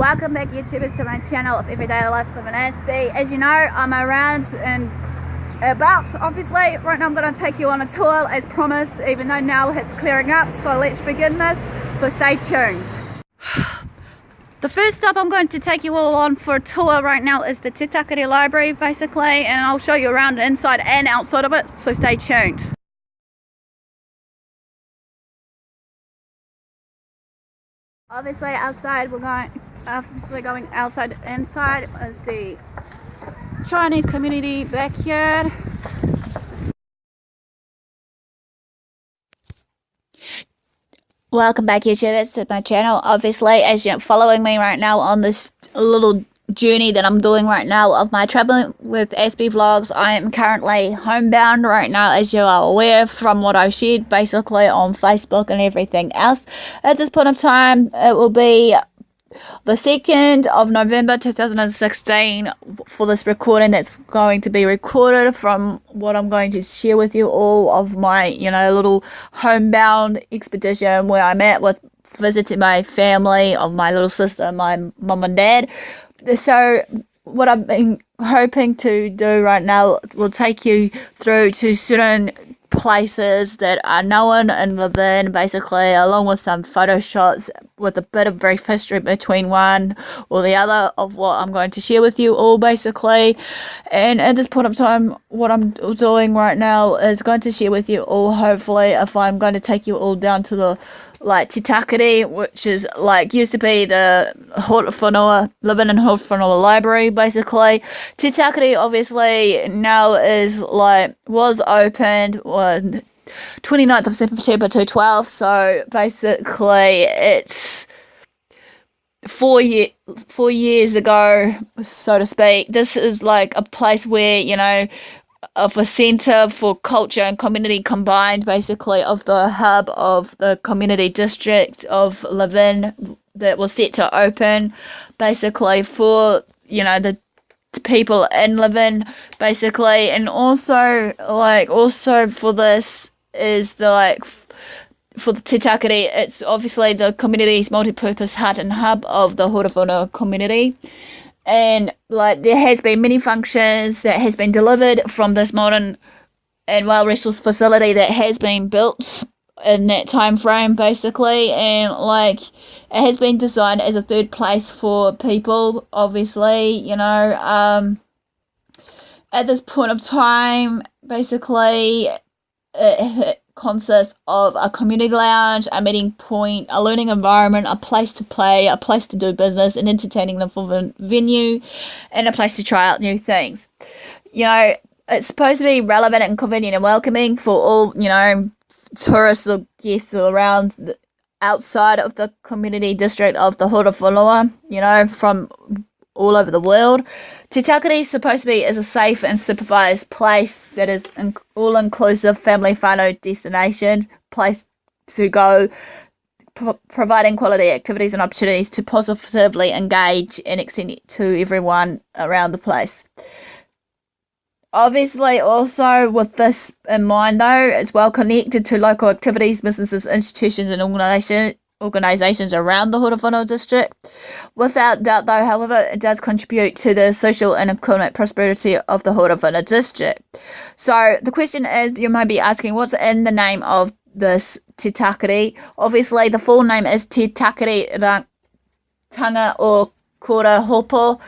Welcome back, YouTubers, to my channel of Everyday Life with an Aspie. As you know, I'm around and about, obviously. Right now I'm going to take you on a tour as promised, even though now it's clearing up. So let's begin this, so stay tuned. The first stop I'm going to take you all on for a tour right now is the Te Takere Library, basically, and I'll show you around the inside and outside of it, so stay tuned. Obviously outside, we're going outside. Inside is the Chinese community backyard. Welcome back, YouTubers, to my channel. Obviously, as you're following me right now on this little journey that I'm doing right now of my traveling with Aspie vlogs, I am currently homebound right now, as you are aware from what I've shared basically on Facebook and everything else. At this point of time, it will be the 2nd of November 2016 for this recording that's going to be recorded from what I'm going to share with you all of my, little homebound expedition where I'm at with visiting my family of my little sister, my mum and dad. So what I've been hoping to do right now will take you through to certain places that are known and live in, basically, along with some photo shots with a bit of brief history between one or the other of what I'm going to share with you all, basically. And at this point of time, what I'm doing right now is going to share with you all, hopefully, if I'm going to take you all down to the Te Takere, which is used to be the Horowhenua, living in Horowhenua Library, basically. Te Takere obviously now was opened on 29th of September 2012, so basically it's 4 years ago, so to speak. This is a place where, of a centre for culture and community combined, basically, of the hub of the community district of Levin that was set to open, basically, for, the people in Levin, basically. And also for this is for the Te Takere, it's obviously the community's multi-purpose hut and hub of the Horowhenua community. And there has been many functions that has been delivered from this modern and well-resourced facility that has been built in that time frame, basically. And it has been designed as a third place for people, obviously, at this point of time, basically it consists of a community lounge, a meeting point, a learning environment, a place to play, a place to do business and entertaining them for the venue, and a place to try out new things. It's supposed to be relevant and convenient and welcoming for all, tourists or guests around outside of the community district of the Horowhenua, from all over the world. Te Takere is supposed to be as a safe and supervised place that is an all-inclusive family whānau destination, place to go, providing quality activities and opportunities to positively engage and extend it to everyone around the place. Obviously, also with this in mind, though, it's well connected to local activities, businesses, institutions and organisations around the Horowhenua district. Without doubt, though, however, it does contribute to the social and economic prosperity of the Horowhenua district. So the question is, you might be asking, what's in the name of this Te Takere? Obviously, the full name is Te Takere Tanga o Kora Hopo.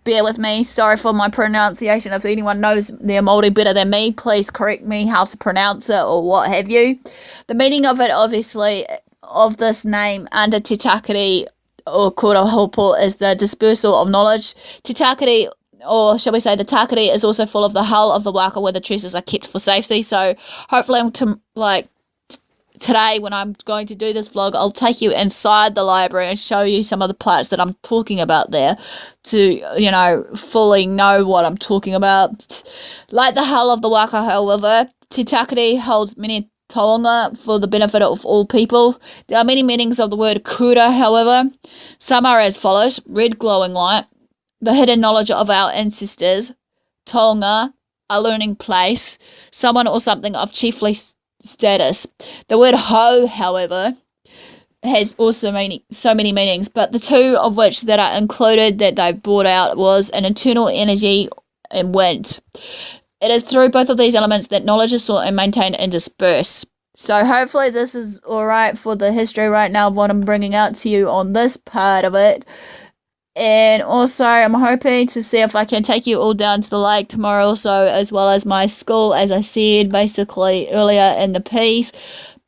Bear with me, sorry for my pronunciation. If anyone knows their Māori better than me, please correct me how to pronounce it or what have you. The meaning of it, obviously, of this name under Te Takere or Kora Hopo is the dispersal of knowledge. Te Takere, or shall we say the Takere, is also full of the hull of the waka where the treasures are kept for safety. So hopefully today when I'm going to do this vlog, I'll take you inside the library and show you some of the parts that I'm talking about there to, fully know what I'm talking about. Like the hull of the waka, however, Te Takere holds many taonga for the benefit of all people. There are many meanings of the word kura, however. Some are as follows: red glowing light, the hidden knowledge of our ancestors, taonga, a learning place, someone or something of chiefly status. The word ho, however, has also so many meanings, but the two of which that are included that they brought out was an internal energy and wind. It is through both of these elements that knowledge is sought and maintained and dispersed. So hopefully this is alright for the history right now of what I'm bringing out to you on this part of it. And also I'm hoping to see if I can take you all down to the lake tomorrow also, as well as my school, as I said basically earlier in the piece.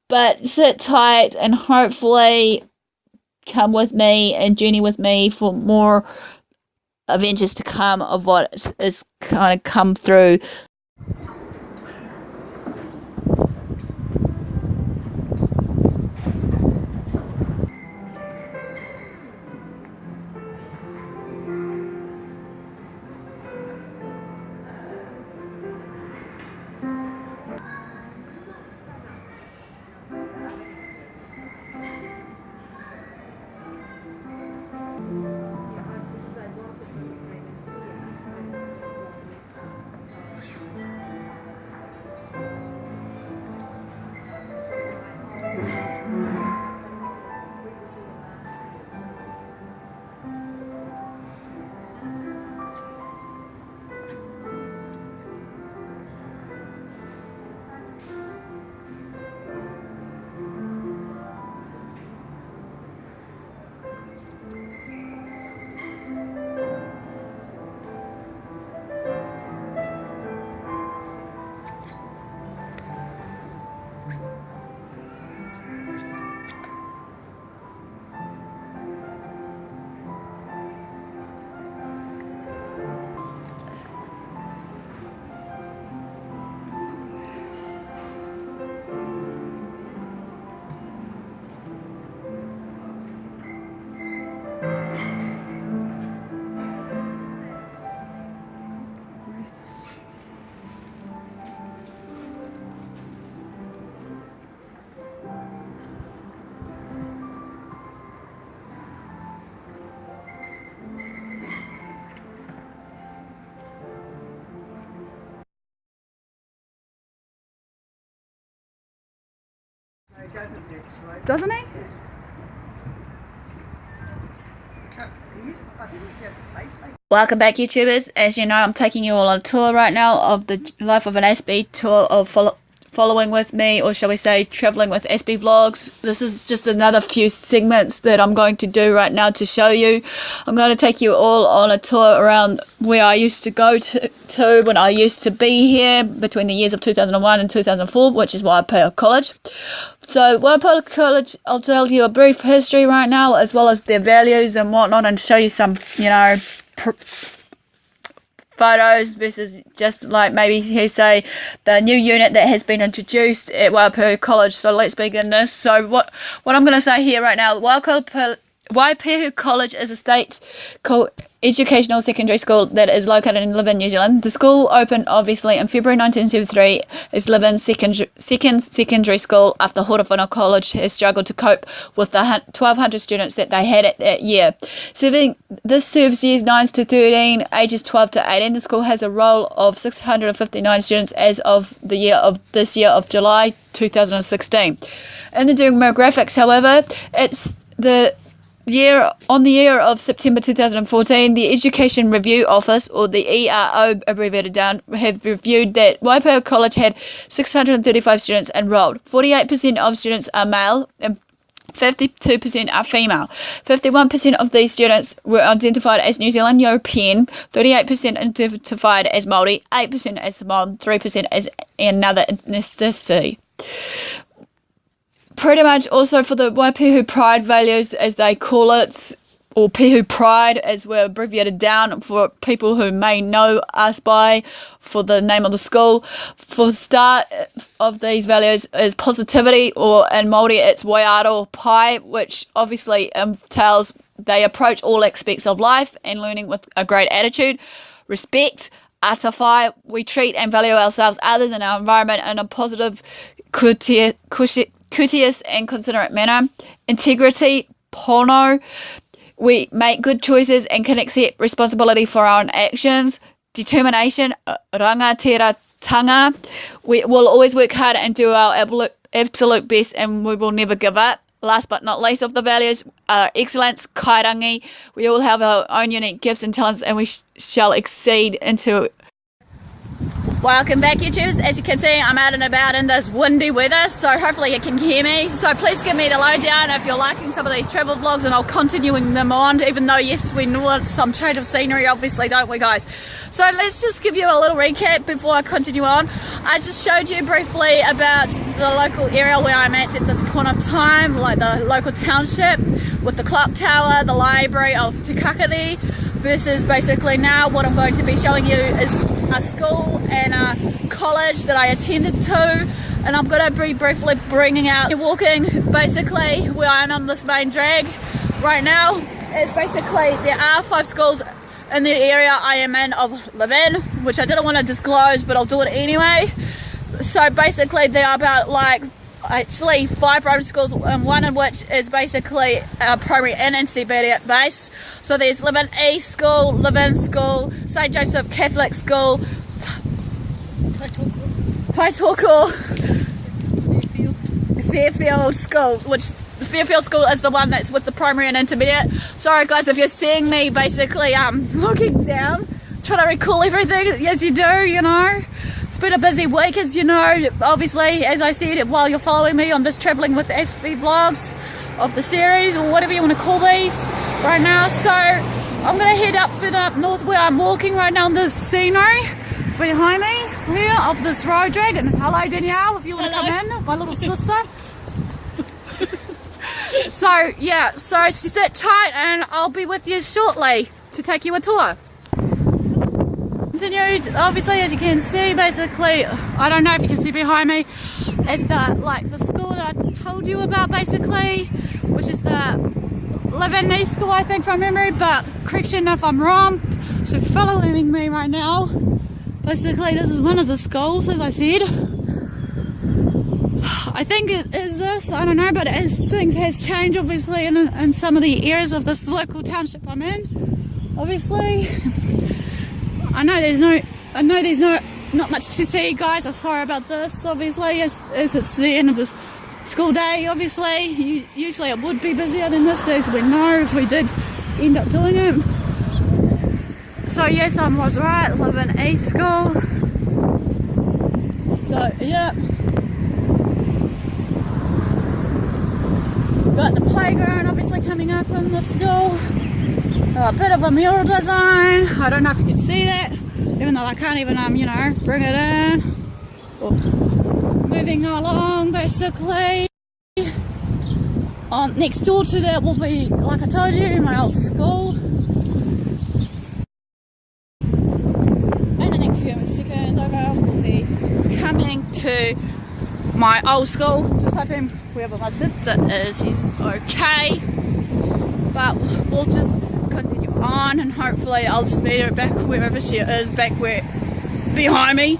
But sit tight and hopefully come with me and journey with me for more adventures to come of what is kind of come through. Doesn't he? Welcome back, YouTubers. As you know, I'm taking you all on a tour right now of the life of an Aspie, tour of following with me, or shall we say traveling with Aspie vlogs. This is just another few segments that I'm going to do right now to show you. I'm going to take you all on a tour around where I used to go to when I used to be here between the years of 2001 and 2004, which is Waipahu College. So Waipahu College, I'll tell you a brief history right now, as well as their values and whatnot, and show you some, photos versus just like maybe say the new unit that has been introduced at Waipahu College. So let's begin this. So what I'm going to say here right now, Waipahu College is a state educational secondary school that is located in Liven, New Zealand. The school opened obviously in February 1973 as Liven's second secondary school after Horowhana College has struggled to cope with the 1,200 students that they had at that year. This serves years 9 to 13, ages 12 to 18. The school has a roll of 659 students as of this year of July 2016. In the demographics, however, it's the year of September 2014, the Education Review Office, or the ERO abbreviated down, have reviewed that Waipahu College had 635 students enrolled. 48% of students are male and 52% are female. 51% of these students were identified as New Zealand European, 38% identified as Māori, 8% as Samoan, 3% as another ethnicity. Pretty much also for the Waipahu Pride values, as they call it, or Pihu Pride, as we're abbreviated down for people who may know us by, for the name of the school. For start of these values is positivity, or in Māori it's Waiaro Pai, which obviously entails they approach all aspects of life and learning with a great attitude. Respect, asawhai, we treat and value ourselves, others, and our environment in a positive, courteous and considerate manner. Integrity, pono, we make good choices and can accept responsibility for our own actions. Determination, rangatiratanga, we will always work hard and do our absolute best, and we will never give up. last but not least of the values are excellence, kairangi. We all have our own unique gifts and talents, and we shall exceed into. Welcome back, YouTubers. As you can see, I'm out and about in this windy weather, so hopefully you can hear me. So please give me the lowdown if you're liking some of these travel vlogs, and I'll continuing them on, even though, yes, we want some change of scenery, obviously, don't we, guys? So let's just give you a little recap before I continue on. I just showed you briefly about the local area where I'm at this point of time, like the local township with the clock tower, the library of Te Kakari, versus basically now what I'm going to be showing you is a school and a college that I attended to, and I'm going to be briefly bringing out walking basically where I'm on this main drag right now. It's basically there are 5 schools in the area I am in of live-in, which I didn't want to disclose, but I'll do it anyway. So basically there are about actually 5 primary schools, and one of which is basically a primary and intermediate base. So there's Live-in East School, Live-in School, St. Joseph Catholic School, Taitoko Fairfield School, which the Fairfield School is the one that's with the primary and intermediate. Sorry guys if you're seeing me basically looking down, trying to recall everything as you do, you know. It's been a busy week, as you know, obviously, as I said, while you're following me on this travelling with the Aspie vlogs of the series, or whatever you want to call these right now. So I'm going to head up further up north where I'm walking right now on this scenery behind me here of this road drag. And hello Danielle, if you want to come in, my little sister. So yeah, so sit tight and I'll be with you shortly to take you a tour. Continued, obviously, as you can see, basically, I don't know if you can see behind me, is the school that I told you about basically, which is the Live-in East School, I think, from memory, but correction if I'm wrong. So following me right now, basically this is one of the schools, as I said. I think it is this, I don't know, but as things has changed obviously in some of the areas of this local township I'm in, obviously. I know there's not much to see, guys. I'm sorry about this, obviously, as it's the end of this school day, obviously. Usually it would be busier than this, as we know, if we did end up doing it. So yes, I was right, Live-in East School. So yeah. Got the playground obviously coming up in the school. A bit of a mural design. I don't know if you can see that, even though I can't even you know, bring it in. Or moving along basically. Next door to that will be, like I told you, my old school. In the next few seconds we'll be coming to my old school. Just hoping wherever my sister is, she's okay. But we'll just continue on, and hopefully I'll just meet her back wherever she is, back where behind me,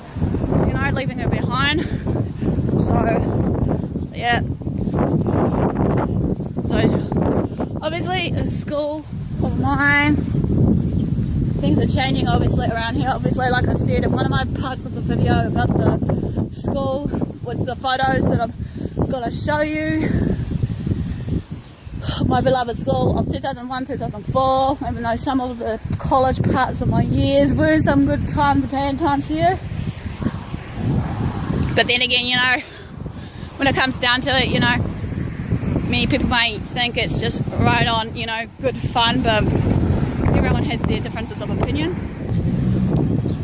you know, leaving her behind. So yeah, so obviously a school of mine, things are changing obviously around here. Obviously, like I said in one of my parts of the video about the school with the photos that I'm gonna show you, my beloved school of 2001-2004, even though some of the college parts of my years were some good times and bad times here. But then again, you know, when it comes down to it, you know, many people may think it's just right on, you know, good fun, but everyone has their differences of opinion.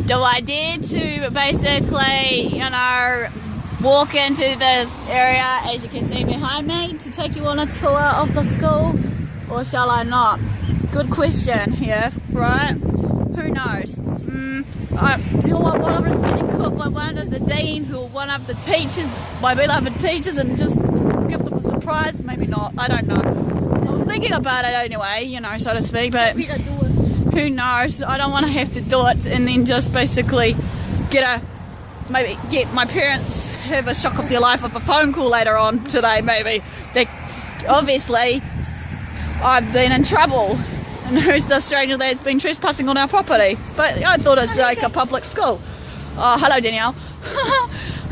Do I dare to basically, you know, walk into this area, as you can see behind me, to take you on a tour of the school, or shall I not? Good question here, right? Who knows? Do I want to risk getting caught by one of the deans or one of the teachers, my beloved teachers, and just give them a surprise? Maybe not, I don't know. I was thinking about it anyway, you know, so to speak, but who knows? I don't want to have to do it and then just basically maybe get my parents have a shock of their life of a phone call later on today. Maybe they obviously I've been in trouble, and who's the stranger that's been trespassing on our property? But I thought it's like a public school. Oh, hello Danielle.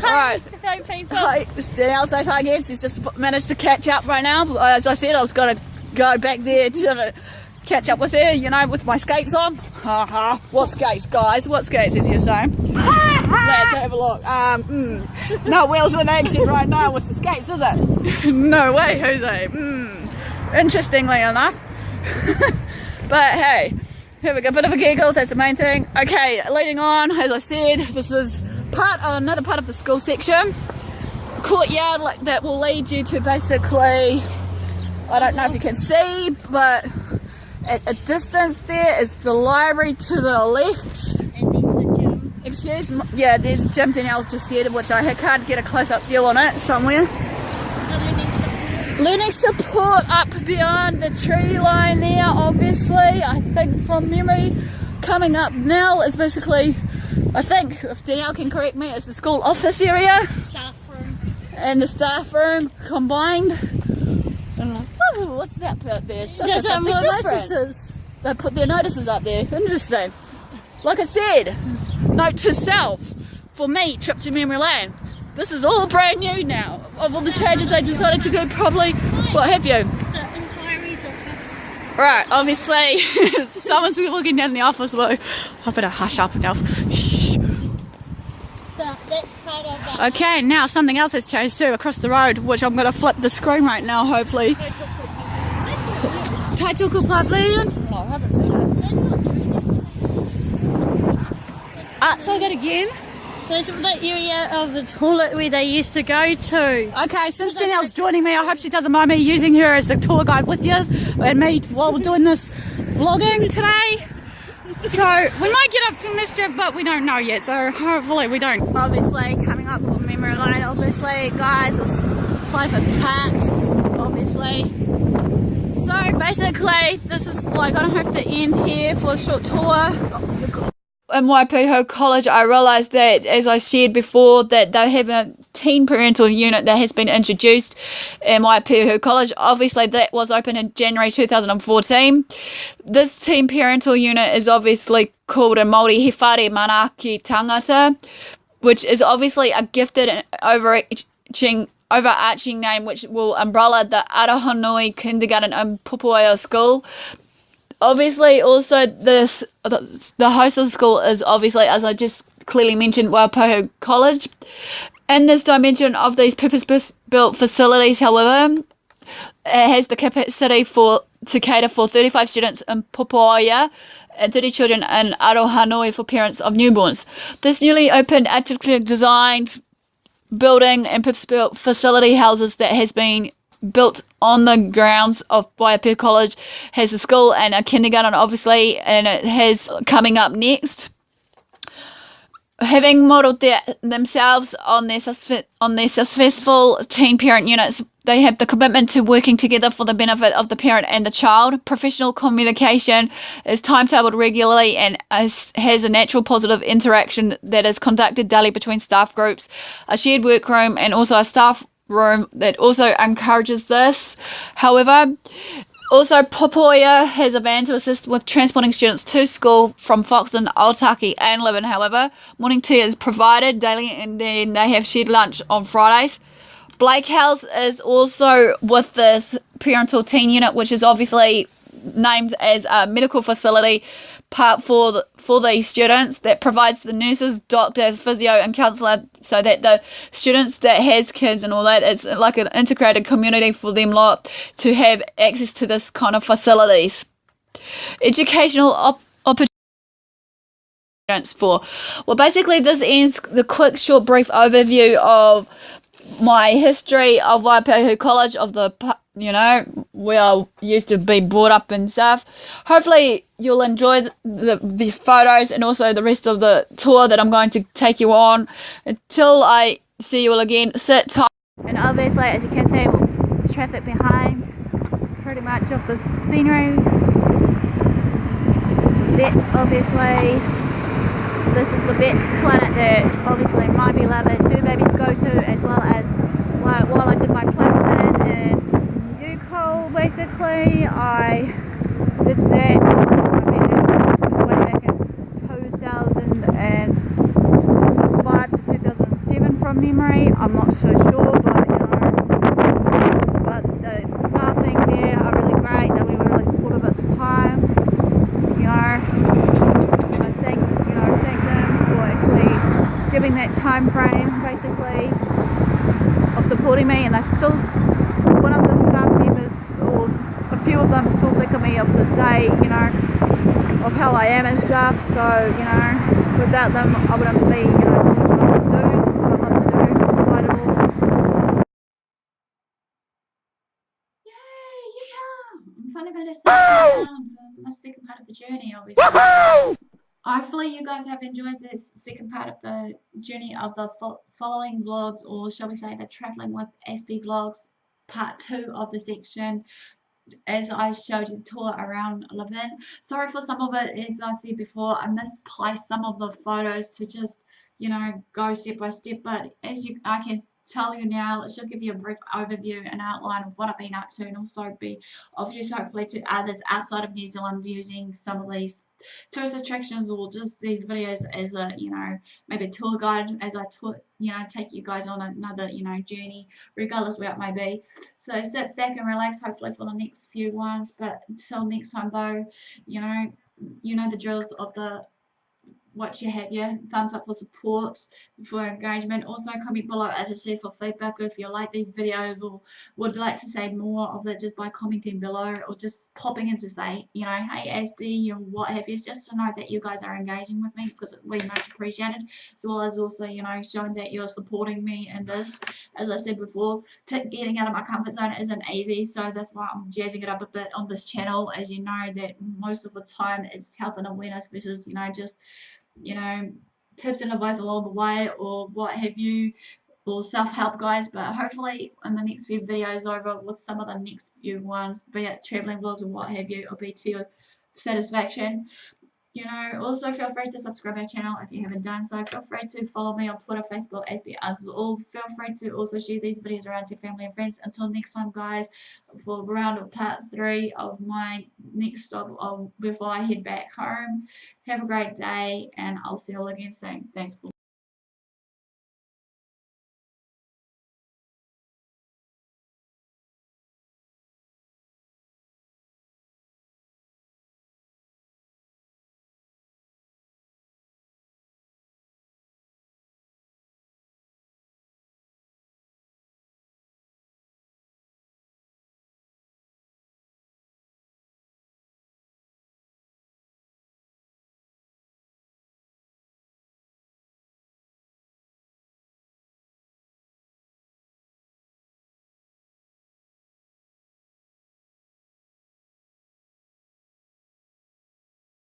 Alright, Hey people. Hi, Danielle says hi again. She's just managed to catch up right now. As I said, I was going to go back there to catch up with her, you know, with my skates on. Haha. What skates, guys? What skates is you saying? Let's have a look. No wheels in action right now with the skates, is it? No way, Jose. Interestingly enough. But hey, here we go. Bit of a giggle, that's the main thing. Okay, leading on, as I said, this is another part of the school section. Courtyard that will lead you to basically, I don't know if you can see, but at a distance there is the library to the left. And there's the gym. Excuse me, yeah, there's a gym Danielle's just said, which I can't get a close-up view on it somewhere. Learning support up beyond the tree line there, obviously. I think from memory, coming up now is basically, I think, if Danielle can correct me, it's the school office area. Staff room. And the staff room combined. And like, oh, what's that out there? There's some more different. notices. They put their notices up there. Interesting. Like I said, note to self, for me, trip to memory lane. This is all brand new now. Of all the changes they decided to do, probably, what have you? The inquiries office. Right, obviously, someone's walking down the office. Well, I better hush up now. That's part of that. Okay, now something else has changed too across the road, which I'm going to flip the screen right now, hopefully. Taituku Pavilion? No, I haven't seen it. Say that again. There's the area of the toilet where they used to go to. Okay, since Danielle's joining me, I hope she doesn't mind me using her as the tour guide with you and me while we're doing this vlogging today. So, we might get up to mischief, but we don't know yet, so hopefully we don't. Obviously, coming up with memory lane, obviously, guys, let's play for park, obviously. So, basically, this is like, I don't have to end here for a short tour. In Waipiho College, I realised that, as I said before, that they have a teen parental unit that has been introduced in Waipiho College. Obviously, that was opened in January 2014. This teen parental unit is obviously called in Māori He Whare Manaki Tangata, which is obviously a gifted and overarching name which will umbrella the Arohanui Kindergarten and Pupuaia School. Obviously, also the host of the school is obviously, as I just clearly mentioned, Waipiho College. In this dimension of these purpose-built facilities, however, it has the capacity to cater for 35 students in Pupuaia and 30 children in Arohanui for parents of newborns. This newly opened, artistically designed building and purpose-built facility houses that has been built on the grounds of Waipiho College, has a school and a kindergarten, obviously, and it has coming up next. Having modelled themselves on their successful teen parent units, they have the commitment to working together for the benefit of the parent and the child. Professional communication is timetabled regularly and has a natural positive interaction that is conducted daily between staff groups, a shared workroom, and also a staff room that also encourages this. However, also Pupuaia has a van to assist with transporting students to school from Foxton, Otaki and Lytton. However, morning tea is provided daily and then they have shared lunch on Fridays. Blake House is also with this parental teen unit, which is obviously named as a medical facility part for these students that provides the nurses, doctors, physio and counsellor so that the students that has kids and all that, it's like an integrated community for them lot to have access to this kind of facilities. Educational opportunities for. Well, basically this ends the quick short brief overview of my history of Waipiho College, of the, you know, where I used to be brought up and stuff. Hopefully you'll enjoy the photos and also the rest of the tour that I'm going to take you on. Until I see you all again, sit tight. And obviously, as you can see, the traffic behind pretty much of this scenery. Vets, obviously. This is the vet's clinic that obviously my beloved fur babies go to, as well as while I did my placement in UCOL, basically. I did that way back in 2005 to 2007 from from memory. I'm not so sure, but but the staffing there are really great. They were really supportive at the time. I thank them for actually giving that time frame, basically, of supporting me. And they're still, one of the staff members, or a few of them, still think of me of this day, of how I am and stuff. So, without them, I wouldn't be, doing what I do, something I love to do, despite it all. Yay, yeah! I'm finally going to say my second part of the journey, obviously. Hopefully you guys have enjoyed this second part of the journey of the following vlogs, or shall we say the traveling with Aspie vlogs part 2 of the section, as I showed you the tour around Levin. Sorry for some of it, as I said before, I misplaced some of the photos to just, go step by step, but I can tell you now, it should give you a brief overview and outline of what I've been up to, and also be of use hopefully to others outside of New Zealand using some of these tourist attractions, or just these videos as a, maybe a tour guide, as I take you guys on another, journey, regardless where it may be. So sit back and relax, hopefully for the next few ones. But until next time though, you know the drills of the what you have here. Thumbs up for support, for engagement. Also comment below, as I said, for feedback if you like these videos or would like to say more of it, just by commenting below, or just popping in to say, hey Aspie, what have you, just to know that you guys are engaging with me, because we much appreciated, as well as also, showing that you're supporting me in this. As I said before, getting out of my comfort zone isn't easy, so that's why I'm jazzing it up a bit on this channel, as you know that most of the time it's health and awareness versus, just tips and advice along the way, or what have you, or self-help guides. But hopefully in the next few videos over with some of the next few ones, be it traveling vlogs or what have you, will be to your satisfaction. Also feel free to subscribe to our channel if you haven't done so. Feel free to follow me on Twitter, Facebook, AspieAnswersAll. Feel free to also share these videos around to your family and friends. Until next time, guys, for round of part 3 of my next stop before I head back home. Have a great day, and I'll see you all again soon. Thanks for